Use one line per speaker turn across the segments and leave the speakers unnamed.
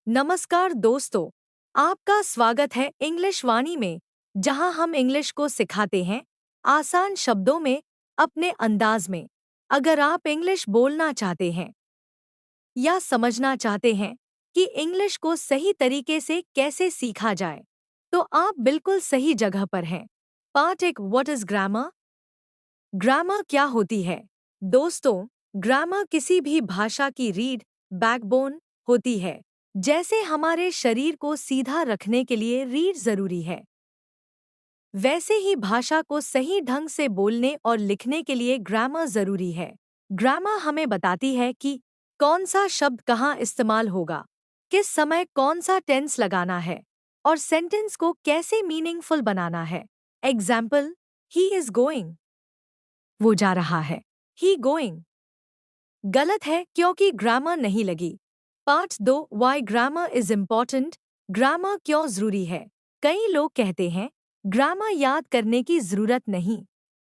नमस्कार दोस्तों, आपका स्वागत है इंग्लिश वाणी में, जहां हम इंग्लिश को सिखाते हैं आसान शब्दों में, अपने अंदाज में। अगर आप इंग्लिश बोलना चाहते हैं या समझना चाहते हैं कि इंग्लिश को सही तरीके से कैसे सीखा जाए, तो आप बिल्कुल सही जगह पर हैं। पार्ट एक, व्हाट इज ग्रामर? ग्रामर क्या होती है? दोस्तों, ग्रामर किसी भी भाषा की रीढ़, बैकबोन होती है। जैसे हमारे शरीर को सीधा रखने के लिए रीढ़ जरूरी है, वैसे ही भाषा को सही ढंग से बोलने और लिखने के लिए ग्रामर जरूरी है। ग्रामर हमें बताती है कि कौन सा शब्द कहाँ इस्तेमाल होगा, किस समय कौन सा टेंस लगाना है और सेंटेंस को कैसे मीनिंगफुल बनाना है। एग्जाम्पल, ही इज गोइंग, वो जा रहा है। ही गोइंग गलत है क्योंकि ग्रामर नहीं लगी। Part 2, why grammar is important? Grammar क्यों जरूरी है? कई लोग कहते हैं ग्रामर याद करने की जरूरत नहीं,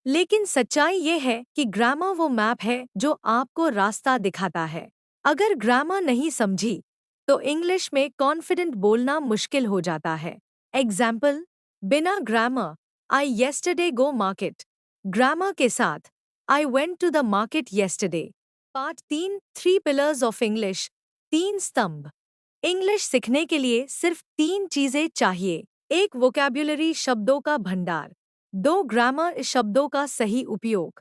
लेकिन सच्चाई ये है कि ग्रामर वो मैप है जो आपको रास्ता दिखाता है। अगर ग्रामर नहीं समझी तो इंग्लिश में कॉन्फिडेंट बोलना मुश्किल हो जाता है। एग्जाम्पल, बिना grammar I yesterday go market. Grammar के साथ I went to the market yesterday. Part 3, three pillars of English, तीन स्तंभ। इंग्लिश सीखने के लिए सिर्फ तीन चीजें चाहिए। एक, वोकैब्युलरी शब्दों का भंडार। दो, ग्रामर शब्दों का सही उपयोग।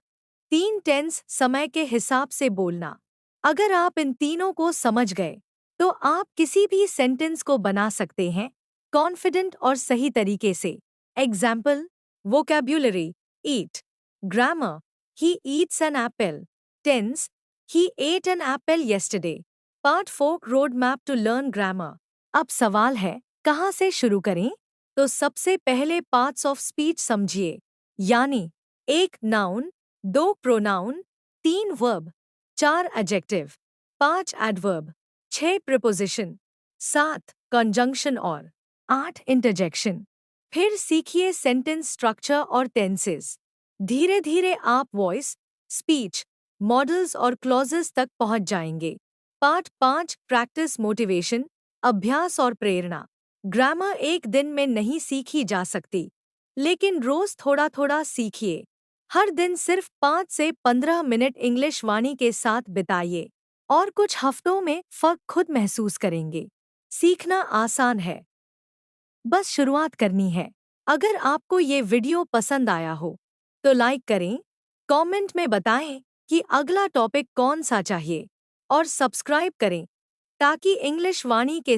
तीन, टेंस समय के हिसाब से बोलना। अगर आप इन तीनों को समझ गए तो आप किसी भी सेंटेंस को बना सकते हैं कॉन्फिडेंट और सही तरीके से। Example, vocabulary, eat. Grammar, he eats an apple. Tense, he ate an apple yesterday. Part 4, roadmap to learn grammar. अब सवाल है, कहाँ से शुरू करें? तो सबसे पहले पार्ट्स ऑफ स्पीच समझिए, यानी एक नाउन, दो प्रोनाउन, तीन वर्ब, चार एडजेक्टिव, पांच एडवर्ब, छह प्रीपोजिशन, सात कंजंक्शन और आठ इंटरजेक्शन। फिर सीखिए सेंटेंस स्ट्रक्चर और टेंसेस। धीरे धीरे आप वॉइस, स्पीच, मॉडल्स और क्लॉजेस तक पहुंच जाएंगे। पार्ट 5, प्रैक्टिस मोटिवेशन, अभ्यास और प्रेरणा। ग्रामर एक दिन में नहीं सीखी जा सकती, लेकिन रोज थोड़ा थोड़ा सीखिए। हर दिन सिर्फ 5 से 15 मिनट इंग्लिश वाणी के साथ बिताइए और कुछ हफ्तों में फर्क खुद महसूस करेंगे। सीखना आसान है, बस शुरुआत करनी है। अगर आपको ये वीडियो पसंद आया हो तो लाइक करें, कमेंट में बताएं कि अगला टॉपिक कौन सा चाहिए और सब्सक्राइब करें ताकि इंग्लिश वाणी के